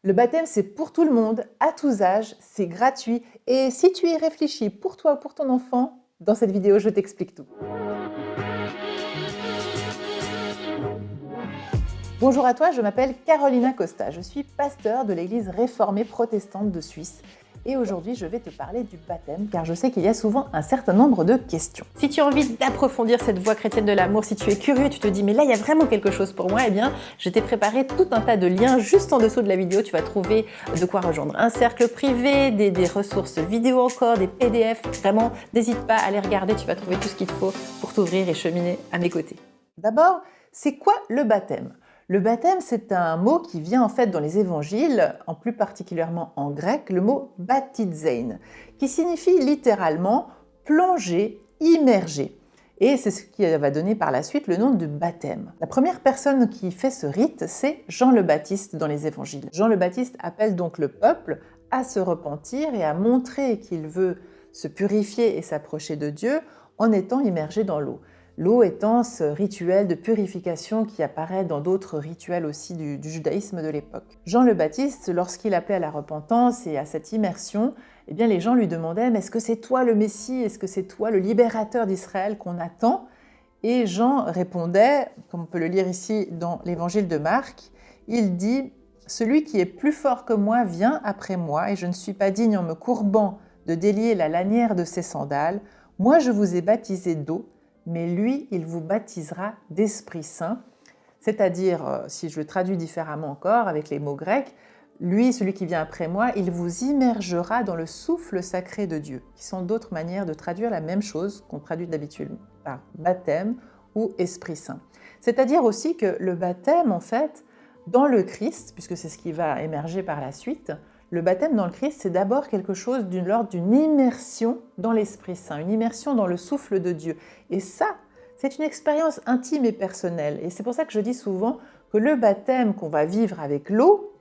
Le baptême, c'est pour tout le monde, à tous âges, c'est gratuit. Et si tu y réfléchis pour toi ou pour ton enfant, dans cette vidéo, je t'explique tout. Bonjour à toi, je m'appelle Carolina Costa. Je suis pasteur de l'église réformée protestante de Suisse. Et aujourd'hui, je vais te parler du baptême, car je sais qu'il y a souvent un certain nombre de questions. Si tu as envie d'approfondir cette voie chrétienne de l'amour, si tu es curieux, tu te dis mais là, il y a vraiment quelque chose pour moi, eh bien, je t'ai préparé tout un tas de liens juste en dessous de la vidéo. Tu vas trouver de quoi rejoindre un cercle privé, des ressources vidéo encore, des PDF. Vraiment, n'hésite pas à les regarder, tu vas trouver tout ce qu'il te faut pour t'ouvrir et cheminer à mes côtés. D'abord, c'est quoi le baptême ? Le baptême, c'est un mot qui vient en fait dans les évangiles, en plus particulièrement en grec, le mot baptizein, qui signifie littéralement plonger, immerger. Et c'est ce qui va donner par la suite le nom de baptême. La première personne qui fait ce rite, c'est Jean le Baptiste dans les évangiles. Jean le Baptiste appelle donc le peuple à se repentir et à montrer qu'il veut se purifier et s'approcher de Dieu en étant immergé dans l'eau. L'eau étant ce rituel de purification qui apparaît dans d'autres rituels aussi du judaïsme de l'époque. Jean le Baptiste, lorsqu'il appelait à la repentance et à cette immersion, eh bien les gens lui demandaient « Mais est-ce que c'est toi le Messie? Est-ce que c'est toi le libérateur d'Israël qu'on attend ?» Et Jean répondait, comme on peut le lire ici dans l'évangile de Marc, il dit « Celui qui est plus fort que moi vient après moi, et je ne suis pas digne en me courbant de délier la lanière de ses sandales. Moi je vous ai baptisé d'eau, mais lui, il vous baptisera d'Esprit Saint. » C'est-à-dire, si je le traduis différemment encore avec les mots grecs, lui, celui qui vient après moi, il vous immergera dans le souffle sacré de Dieu, qui sont d'autres manières de traduire la même chose qu'on traduit d'habitude par baptême ou Esprit Saint. C'est-à-dire aussi que le baptême, en fait, dans le Christ, puisque c'est ce qui va émerger par la suite, le baptême dans le Christ, c'est d'abord quelque chose de l'ordre d'une immersion dans l'Esprit Saint, une immersion dans le souffle de Dieu. Et ça, c'est une expérience intime et personnelle. Et c'est pour ça que je dis souvent que le baptême qu'on va vivre avec l'eau,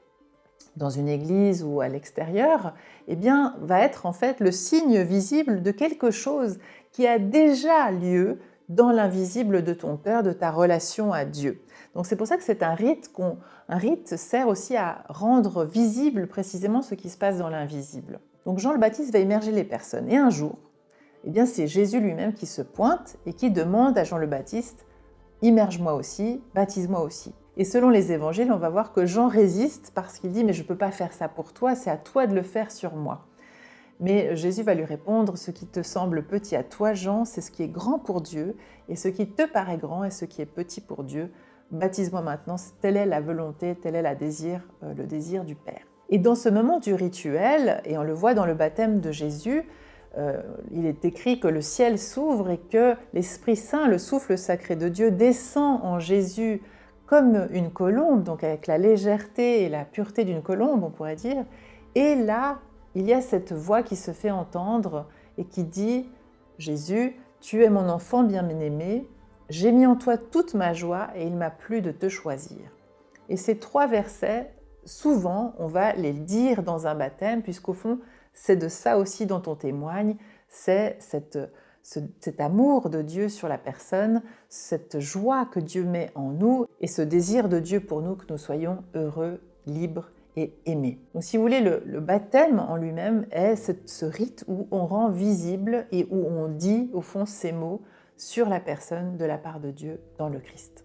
dans une église ou à l'extérieur, eh bien, va être en fait le signe visible de quelque chose qui a déjà lieu dans l'invisible de ton cœur, de ta relation à Dieu. Donc c'est pour ça que c'est un rite. Un rite sert aussi à rendre visible précisément ce qui se passe dans l'invisible. Donc Jean le Baptiste va immerger les personnes. Et un jour, eh bien, c'est Jésus lui-même qui se pointe et qui demande à Jean le Baptiste « Immerge-moi aussi, baptise-moi aussi ». Et selon les évangiles, on va voir que Jean résiste parce qu'il dit « Mais je ne peux pas faire ça pour toi, c'est à toi de le faire sur moi ». Mais Jésus va lui répondre « Ce qui te semble petit à toi, Jean, c'est ce qui est grand pour Dieu, et ce qui te paraît grand est ce qui est petit pour Dieu. Baptise-moi maintenant, telle est la volonté, tel est le désir du Père. » Et dans ce moment du rituel, et on le voit dans le baptême de Jésus, il est écrit que le ciel s'ouvre et que l'Esprit Saint, le souffle sacré de Dieu, descend en Jésus comme une colombe, donc avec la légèreté et la pureté d'une colombe, on pourrait dire. Et là, il y a cette voix qui se fait entendre et qui dit « Jésus, tu es mon enfant bien-aimé, j'ai mis en toi toute ma joie et il m'a plu de te choisir. » Et ces trois versets, souvent, on va les dire dans un baptême, puisqu'au fond, c'est de ça aussi dont on témoigne, c'est cet amour de Dieu sur la personne, cette joie que Dieu met en nous et ce désir de Dieu pour nous que nous soyons heureux, libres et aimés. Donc si vous voulez, le baptême en lui-même est ce rite où on rend visible et où on dit au fond ces mots sur la personne de la part de Dieu dans le Christ.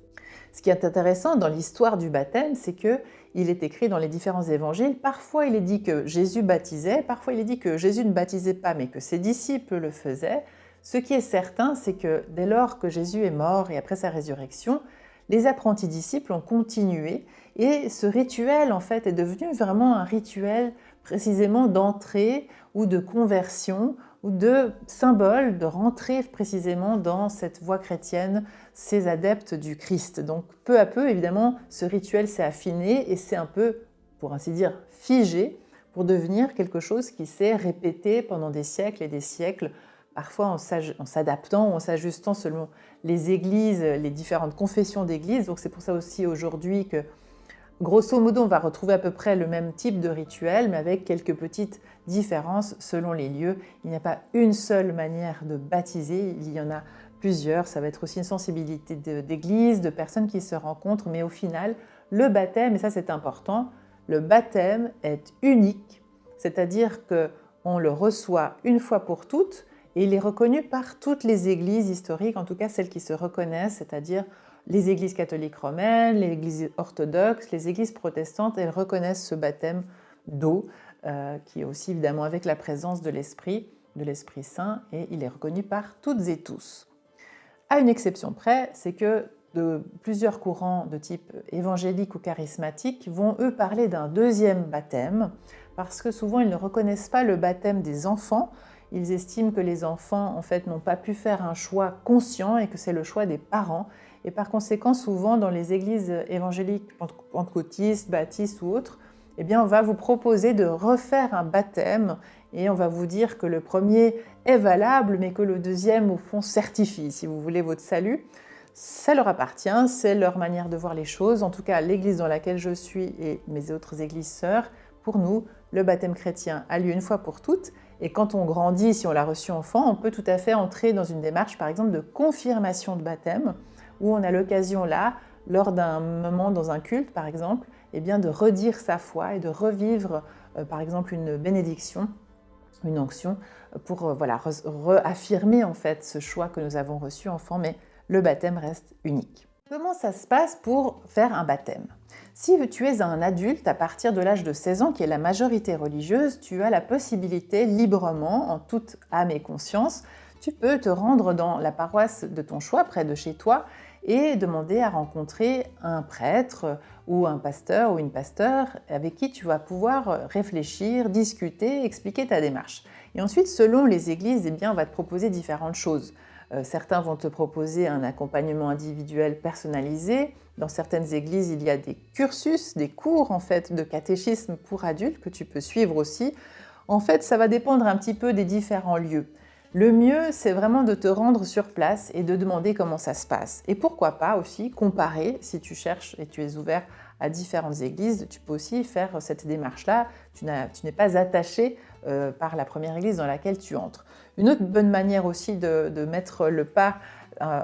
Ce qui est intéressant dans l'histoire du baptême, c'est qu'il est écrit dans les différents évangiles, parfois il est dit que Jésus baptisait, parfois il est dit que Jésus ne baptisait pas, mais que ses disciples le faisaient. Ce qui est certain, c'est que dès lors que Jésus est mort et après sa résurrection, les apprentis disciples ont continué et ce rituel en fait est devenu vraiment un rituel précisément d'entrée ou de conversion ou de symbole de rentrer précisément dans cette voie chrétienne, ces adeptes du Christ. Donc peu à peu, évidemment, ce rituel s'est affiné et c'est un peu, pour ainsi dire, figé pour devenir quelque chose qui s'est répété pendant des siècles et des siècles, parfois en s'adaptant ou en s'ajustant selon les églises, les différentes confessions d'églises. Donc c'est pour ça aussi aujourd'hui que grosso modo, on va retrouver à peu près le même type de rituel, mais avec quelques petites différences selon les lieux. Il n'y a pas une seule manière de baptiser, il y en a plusieurs. Ça va être aussi une sensibilité d'église, de personnes qui se rencontrent, mais au final, le baptême, et ça c'est important, le baptême est unique, c'est-à-dire qu'on le reçoit une fois pour toutes et il est reconnu par toutes les églises historiques, en tout cas celles qui se reconnaissent, c'est-à-dire les églises catholiques romaines, les églises orthodoxes, les églises protestantes, elles reconnaissent ce baptême d'eau, qui est aussi évidemment avec la présence de l'Esprit Saint, et il est reconnu par toutes et tous. À une exception près, c'est que plusieurs courants de type évangélique ou charismatique vont eux parler d'un deuxième baptême, parce que souvent ils ne reconnaissent pas le baptême des enfants. Ils estiment que les enfants en fait n'ont pas pu faire un choix conscient et que c'est le choix des parents. Et par conséquent, souvent dans les églises évangéliques, pentecôtistes, baptistes ou autres, eh bien, on va vous proposer de refaire un baptême et on va vous dire que le premier est valable, mais que le deuxième, au fond, certifie, si vous voulez, votre salut. Ça leur appartient, c'est leur manière de voir les choses. En tout cas, l'église dans laquelle je suis et mes autres églises sœurs, pour nous, le baptême chrétien a lieu une fois pour toutes. Et quand on grandit, si on l'a reçu enfant, on peut tout à fait entrer dans une démarche, par exemple, de confirmation de baptême, où on a l'occasion là, lors d'un moment dans un culte, par exemple, eh bien, de redire sa foi et de revivre, par exemple, une bénédiction, une onction, pour réaffirmer en fait ce choix que nous avons reçu enfant, mais le baptême reste unique. Comment ça se passe pour faire un baptême ? Si tu es un adulte à partir de l'âge de 16 ans, qui est la majorité religieuse, tu as la possibilité librement, en toute âme et conscience, tu peux te rendre dans la paroisse de ton choix, près de chez toi, et demander à rencontrer un prêtre ou un pasteur ou une pasteur avec qui tu vas pouvoir réfléchir, discuter, expliquer ta démarche. Et ensuite, selon les églises, eh bien, on va te proposer différentes choses. Certains vont te proposer un accompagnement individuel personnalisé. Dans certaines églises, il y a des cursus, des cours en fait, de catéchisme pour adultes que tu peux suivre aussi. En fait, ça va dépendre un petit peu des différents lieux. Le mieux, c'est vraiment de te rendre sur place et de demander comment ça se passe. Et pourquoi pas aussi comparer, si tu cherches et tu es ouvert à différentes églises, tu peux aussi faire cette démarche-là. Tu n'es pas attaché par la première église dans laquelle tu entres. Une autre bonne manière aussi de mettre le pas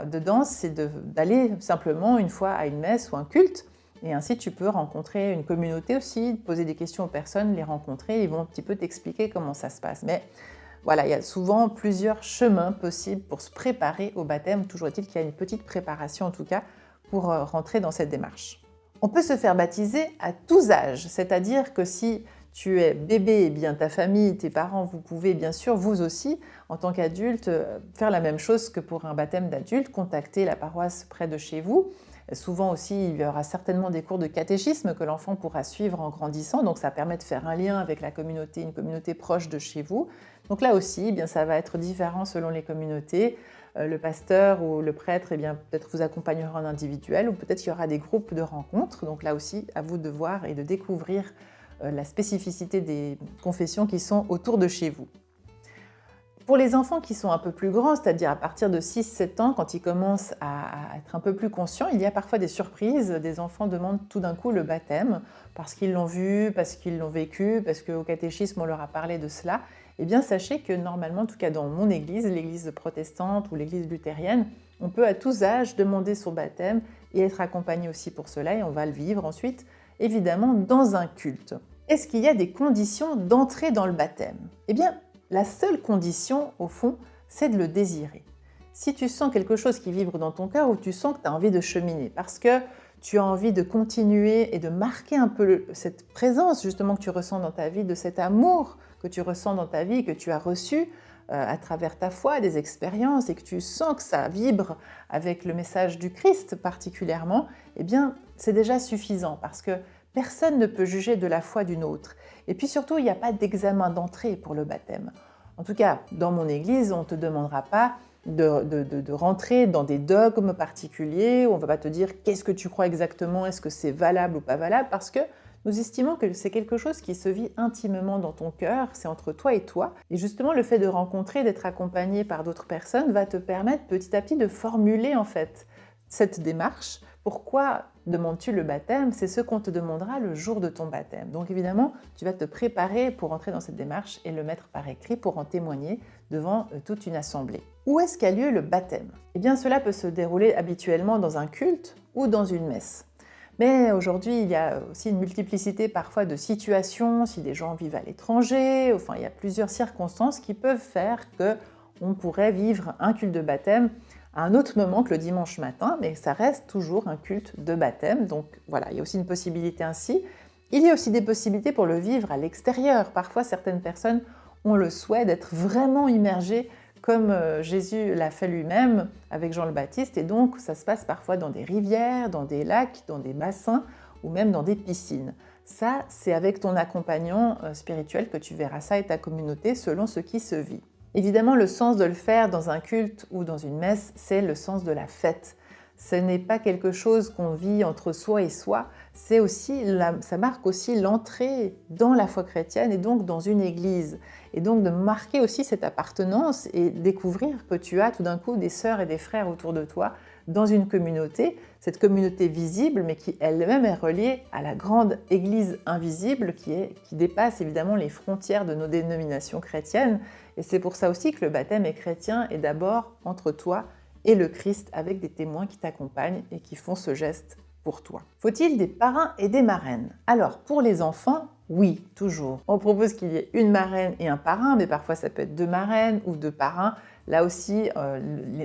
dedans, c'est d'aller simplement une fois à une messe ou un culte. Et ainsi, tu peux rencontrer une communauté aussi, poser des questions aux personnes, les rencontrer. Ils vont un petit peu t'expliquer comment ça se passe. Mais voilà, il y a souvent plusieurs chemins possibles pour se préparer au baptême. Toujours est-il qu'il y a une petite préparation en tout cas pour rentrer dans cette démarche. On peut se faire baptiser à tous âges, c'est-à-dire que si tu es bébé, eh bien ta famille, tes parents, vous pouvez bien sûr, vous aussi, en tant qu'adulte, faire la même chose que pour un baptême d'adulte, contacter la paroisse près de chez vous. Souvent aussi, il y aura certainement des cours de catéchisme que l'enfant pourra suivre en grandissant, donc ça permet de faire un lien avec la communauté, une communauté proche de chez vous. Donc là aussi, eh bien, ça va être différent selon les communautés. Le pasteur ou le prêtre, eh bien, peut-être vous accompagnera en individuel ou peut-être qu'il y aura des groupes de rencontres. Donc là aussi, à vous de voir et de découvrir la spécificité des confessions qui sont autour de chez vous. Pour les enfants qui sont un peu plus grands, c'est-à-dire à partir de 6-7 ans, quand ils commencent à être un peu plus conscients, il y a parfois des surprises. Des enfants demandent tout d'un coup le baptême parce qu'ils l'ont vu, parce qu'ils l'ont vécu, parce qu'au catéchisme on leur a parlé de cela. Eh bien, sachez que normalement, en tout cas dans mon église, l'église protestante ou l'église luthérienne, on peut à tous âges demander son baptême et être accompagné aussi pour cela, et on va le vivre ensuite, évidemment, dans un culte. Est-ce qu'il y a des conditions d'entrée dans le baptême ? Eh bien, la seule condition, au fond, c'est de le désirer. Si tu sens quelque chose qui vibre dans ton cœur ou tu sens que tu as envie de cheminer, parce que tu as envie de continuer et de marquer un peu cette présence justement que tu ressens dans ta vie, de cet amour que tu ressens dans ta vie, que tu as reçu à travers ta foi, des expériences, et que tu sens que ça vibre avec le message du Christ particulièrement, eh bien, c'est déjà suffisant parce que personne ne peut juger de la foi d'une autre. Et puis surtout, il n'y a pas d'examen d'entrée pour le baptême. En tout cas, dans mon église, on ne te demandera pas de rentrer dans des dogmes particuliers, où on ne va pas te dire qu'est-ce que tu crois exactement, est-ce que c'est valable ou pas valable, parce que nous estimons que c'est quelque chose qui se vit intimement dans ton cœur, c'est entre toi et toi. Et justement, le fait de rencontrer, d'être accompagné par d'autres personnes va te permettre petit à petit de formuler en fait cette démarche. Pourquoi demandes-tu le baptême ? C'est ce qu'on te demandera le jour de ton baptême. Donc évidemment, tu vas te préparer pour entrer dans cette démarche et le mettre par écrit pour en témoigner devant toute une assemblée. Où est-ce qu'a lieu le baptême ? Eh bien, cela peut se dérouler habituellement dans un culte ou dans une messe. Mais aujourd'hui, il y a aussi une multiplicité parfois de situations, si des gens vivent à l'étranger, enfin il y a plusieurs circonstances qui peuvent faire qu'on pourrait vivre un culte de baptême à un autre moment que le dimanche matin, mais ça reste toujours un culte de baptême. Donc voilà, il y a aussi une possibilité ainsi. Il y a aussi des possibilités pour le vivre à l'extérieur. Parfois, certaines personnes ont le souhait d'être vraiment immergées comme Jésus l'a fait lui-même avec Jean le Baptiste. Et donc, ça se passe parfois dans des rivières, dans des lacs, dans des bassins ou même dans des piscines. Ça, c'est avec ton accompagnant spirituel que tu verras ça et ta communauté selon ce qui se vit. Évidemment, le sens de le faire dans un culte ou dans une messe, c'est le sens de la fête. Ce n'est pas quelque chose qu'on vit entre soi et soi, ça marque aussi l'entrée dans la foi chrétienne et donc dans une église. Et donc de marquer aussi cette appartenance et découvrir que tu as tout d'un coup des sœurs et des frères autour de toi dans une communauté, cette communauté visible mais qui elle-même est reliée à la grande église invisible qui dépasse évidemment les frontières de nos dénominations chrétiennes. Et c'est pour ça aussi que le baptême est chrétien et d'abord entre toi et le Christ avec des témoins qui t'accompagnent et qui font ce geste pour toi. Faut-il des parrains et des marraines? Alors, pour les enfants, oui, toujours. On propose qu'il y ait une marraine et un parrain, mais parfois ça peut être 2 marraines ou 2 parrains. Là aussi,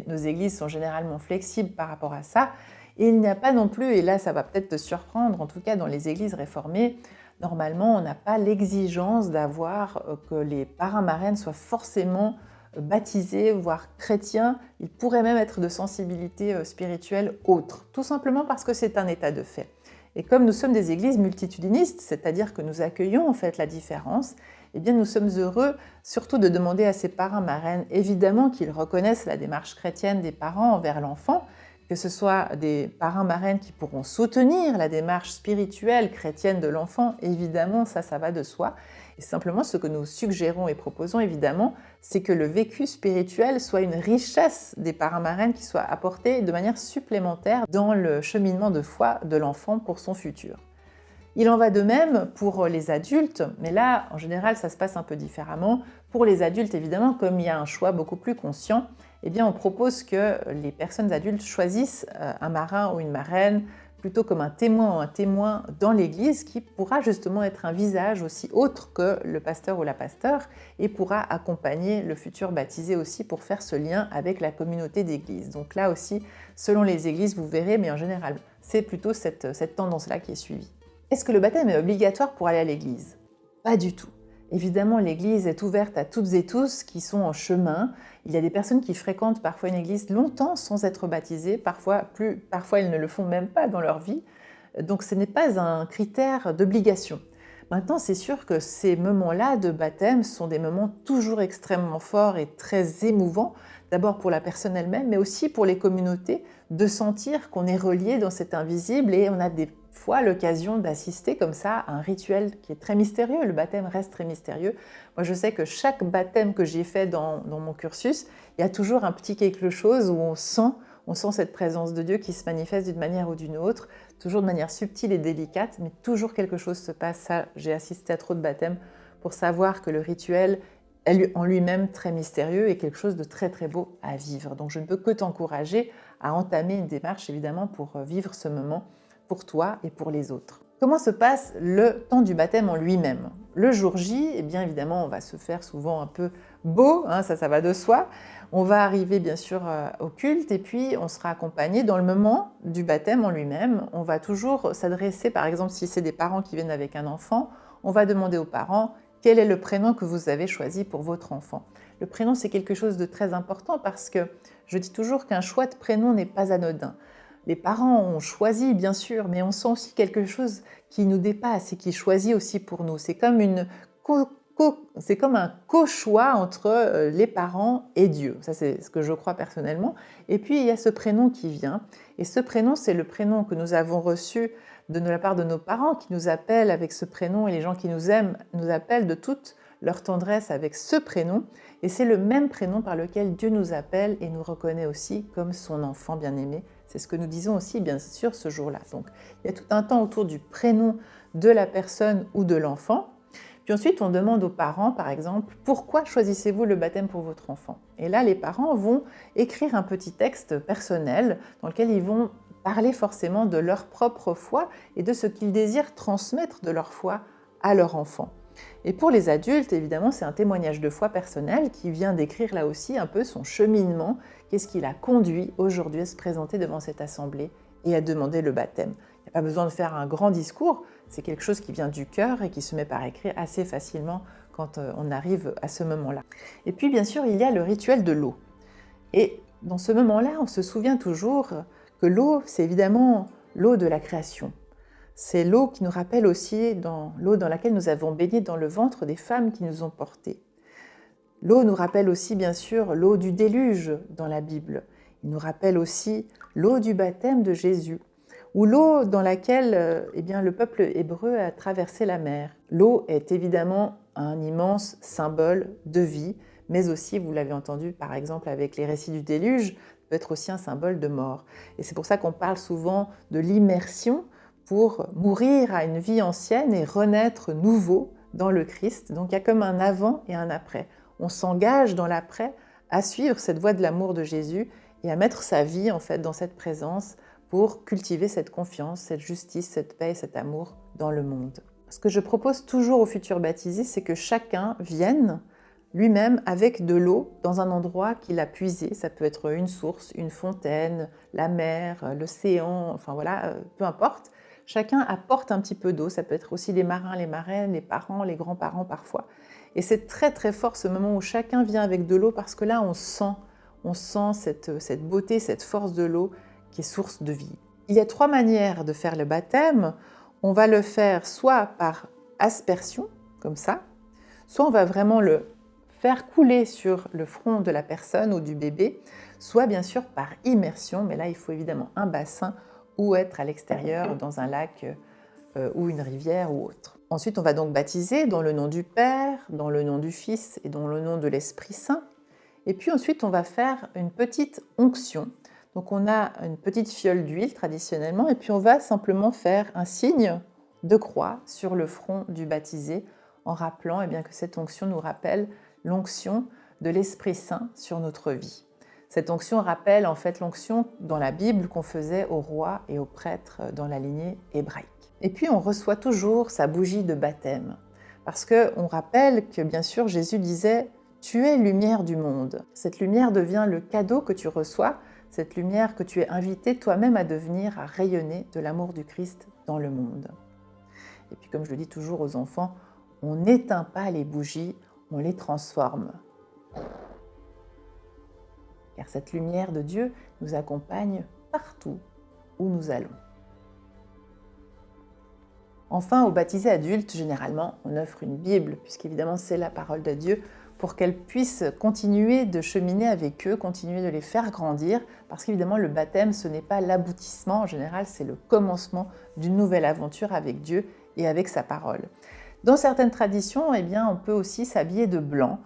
nos églises sont généralement flexibles par rapport à ça. Et il n'y a pas non plus, et là ça va peut-être te surprendre, en tout cas dans les églises réformées, normalement on n'a pas l'exigence d'avoir que les parrains marraines soient forcément baptisés, voire chrétiens. Ils pourraient même être de sensibilité spirituelle autre, tout simplement parce que c'est un état de fait. Et comme nous sommes des églises multitudinistes, c'est-à-dire que nous accueillons en fait la différence, eh bien nous sommes heureux surtout de demander à ces parrains marraines, évidemment qu'ils reconnaissent la démarche chrétienne des parents envers l'enfant, que ce soit des parrains marraines qui pourront soutenir la démarche spirituelle chrétienne de l'enfant, évidemment, ça va de soi. Et simplement, ce que nous suggérons et proposons, évidemment, c'est que le vécu spirituel soit une richesse des parrains marraines qui soit apportée de manière supplémentaire dans le cheminement de foi de l'enfant pour son futur. Il en va de même pour les adultes, mais là, en général, ça se passe un peu différemment. Pour les adultes, évidemment, comme il y a un choix beaucoup plus conscient, eh bien, on propose que les personnes adultes choisissent un marin ou une marraine plutôt comme un témoin ou un témoin dans l'Église qui pourra justement être un visage aussi autre que le pasteur ou la pasteur et pourra accompagner le futur baptisé aussi pour faire ce lien avec la communauté d'Église. Donc là aussi, selon les Églises, vous verrez, mais en général, c'est plutôt cette tendance-là qui est suivie. Est-ce que le baptême est obligatoire pour aller à l'Église? Pas du tout. Évidemment, l'Église est ouverte à toutes et tous qui sont en chemin. Il y a des personnes qui fréquentent parfois une église longtemps sans être baptisées, parfois elles ne le font même pas dans leur vie. Donc ce n'est pas un critère d'obligation. Maintenant, c'est sûr que ces moments-là de baptême sont des moments toujours extrêmement forts et très émouvants, d'abord pour la personne elle-même, mais aussi pour les communautés, de sentir qu'on est relié dans cet invisible et on a des fois l'occasion d'assister comme ça à un rituel qui est très mystérieux. Le baptême reste très mystérieux. Moi, je sais que chaque baptême que j'ai fait dans mon cursus, il y a toujours un petit quelque chose où on sent cette présence de Dieu qui se manifeste d'une manière ou d'une autre, toujours de manière subtile et délicate, mais toujours quelque chose se passe. Ça, j'ai assisté à trop de baptêmes pour savoir que le rituel est en lui-même très mystérieux et quelque chose de très très beau à vivre. Donc je ne peux que t'encourager à entamer une démarche évidemment pour vivre ce moment pour toi et pour les autres. Comment se passe le temps du baptême en lui-même? Le jour J, eh bien évidemment, on va se faire souvent un peu beau, ça va de soi. On va arriver bien sûr au culte et puis on sera accompagné dans le moment du baptême en lui-même. On va toujours s'adresser, par exemple, si c'est des parents qui viennent avec un enfant, on va demander aux parents quel est le prénom que vous avez choisi pour votre enfant. Le prénom, c'est quelque chose de très important parce que je dis toujours qu'un choix de prénom n'est pas anodin. Les parents ont choisi, bien sûr, mais on sent aussi quelque chose qui nous dépasse et qui choisit aussi pour nous. C'est comme un co-choix entre les parents et Dieu. Ça, c'est ce que je crois personnellement. Et puis, il y a ce prénom qui vient. Et ce prénom, c'est le prénom que nous avons reçu de la part de nos parents qui nous appellent avec ce prénom. Et les gens qui nous aiment nous appellent de toute leur tendresse avec ce prénom. Et c'est le même prénom par lequel Dieu nous appelle et nous reconnaît aussi comme son enfant bien-aimé. C'est ce que nous disons aussi, bien sûr, ce jour-là. Donc, il y a tout un temps autour du prénom de la personne ou de l'enfant. Puis ensuite, on demande aux parents, par exemple, pourquoi choisissez-vous le baptême pour votre enfant? Et là, les parents vont écrire un petit texte personnel dans lequel ils vont parler forcément de leur propre foi et de ce qu'ils désirent transmettre de leur foi à leur enfant. Et pour les adultes, évidemment, c'est un témoignage de foi personnel qui vient décrire là aussi un peu son cheminement, qu'est-ce qui l'a conduit aujourd'hui à se présenter devant cette assemblée et à demander le baptême. Il n'y a pas besoin de faire un grand discours, c'est quelque chose qui vient du cœur et qui se met par écrit assez facilement quand on arrive à ce moment-là. Et puis bien sûr, il y a le rituel de l'eau. Et dans ce moment-là, on se souvient toujours que l'eau, c'est évidemment l'eau de la création. C'est l'eau qui nous rappelle aussi l'eau dans laquelle nous avons baigné dans le ventre des femmes qui nous ont portés. L'eau nous rappelle aussi bien sûr l'eau du déluge dans la Bible. Il nous rappelle aussi l'eau du baptême de Jésus, ou l'eau dans laquelle le peuple hébreu a traversé la mer. L'eau est évidemment un immense symbole de vie, mais aussi, vous l'avez entendu par exemple avec les récits du déluge, peut être aussi un symbole de mort. Et c'est pour ça qu'on parle souvent de l'immersion, pour mourir à une vie ancienne et renaître nouveau dans le Christ. Donc il y a comme un avant et un après. On s'engage dans l'après à suivre cette voie de l'amour de Jésus et à mettre sa vie en fait dans cette présence pour cultiver cette confiance, cette justice, cette paix et cet amour dans le monde. Ce que je propose toujours aux futurs baptisés, c'est que chacun vienne lui-même avec de l'eau dans un endroit qu'il a puisé. Ça peut être une source, une fontaine, la mer, l'océan, enfin voilà, peu importe. Chacun apporte un petit peu d'eau, ça peut être aussi les marins, les marraines, les parents, les grands-parents parfois. Et c'est très très fort ce moment où chacun vient avec de l'eau parce que là on sent cette beauté, cette force de l'eau qui est source de vie. Il y a 3 manières de faire le baptême. On va le faire soit par aspersion, comme ça, soit on va vraiment le faire couler sur le front de la personne ou du bébé, soit bien sûr par immersion, mais là il faut évidemment un bassin ou être à l'extérieur dans un lac ou une rivière ou autre. Ensuite, on va donc baptiser dans le nom du Père, dans le nom du Fils et dans le nom de l'Esprit Saint. Et puis ensuite, on va faire une petite onction. Donc on a une petite fiole d'huile traditionnellement et puis on va simplement faire un signe de croix sur le front du baptisé en rappelant que cette onction nous rappelle l'onction de l'Esprit Saint sur notre vie. Cette onction rappelle en fait l'onction dans la Bible qu'on faisait aux rois et aux prêtres dans la lignée hébraïque. Et puis on reçoit toujours sa bougie de baptême, parce qu'on rappelle que bien sûr Jésus disait « Tu es lumière du monde ». Cette lumière devient le cadeau que tu reçois, cette lumière que tu es invité toi-même à devenir, à rayonner de l'amour du Christ dans le monde. Et puis comme je le dis toujours aux enfants, on n'éteint pas les bougies, on les transforme. Car cette lumière de Dieu nous accompagne partout où nous allons. Enfin, aux baptisés adultes, généralement, on offre une Bible, puisqu'évidemment c'est la parole de Dieu, pour qu'elles puissent continuer de cheminer avec eux, continuer de les faire grandir, parce qu'évidemment le baptême, ce n'est pas l'aboutissement, en général c'est le commencement d'une nouvelle aventure avec Dieu et avec sa parole. Dans certaines traditions, on peut aussi s'habiller de blanc.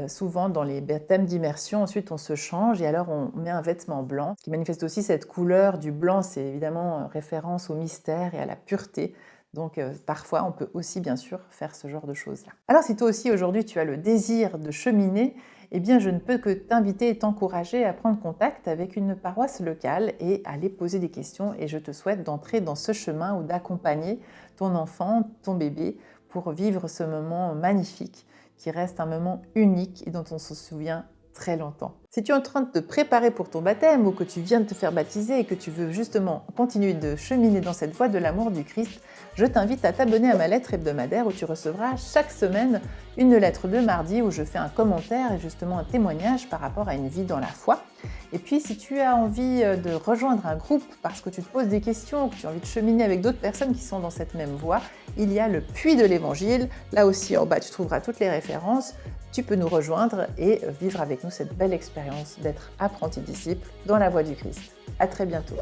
Souvent dans les baptêmes d'immersion, ensuite on se change et alors on met un vêtement blanc. Ce qui manifeste aussi cette couleur du blanc, c'est évidemment référence au mystère et à la pureté. Donc parfois on peut aussi bien sûr faire ce genre de choses-là. Alors si toi aussi aujourd'hui tu as le désir de cheminer, je ne peux que t'inviter et t'encourager à prendre contact avec une paroisse locale et à aller poser des questions. Et je te souhaite d'entrer dans ce chemin ou d'accompagner ton enfant, ton bébé, pour vivre ce moment magnifique qui reste un moment unique et dont on se souvient très longtemps. Si tu es en train de te préparer pour ton baptême ou que tu viens de te faire baptiser et que tu veux justement continuer de cheminer dans cette voie de l'amour du Christ, je t'invite à t'abonner à ma lettre hebdomadaire où tu recevras chaque semaine une lettre de mardi où je fais un commentaire et justement un témoignage par rapport à une vie dans la foi. Et puis si tu as envie de rejoindre un groupe parce que tu te poses des questions, que tu as envie de cheminer avec d'autres personnes qui sont dans cette même voie, il y a le Puits de l'Évangile. Là aussi en bas tu trouveras toutes les références. Tu peux nous rejoindre et vivre avec nous cette belle expérience d'être apprenti disciple dans la voie du Christ. À très bientôt.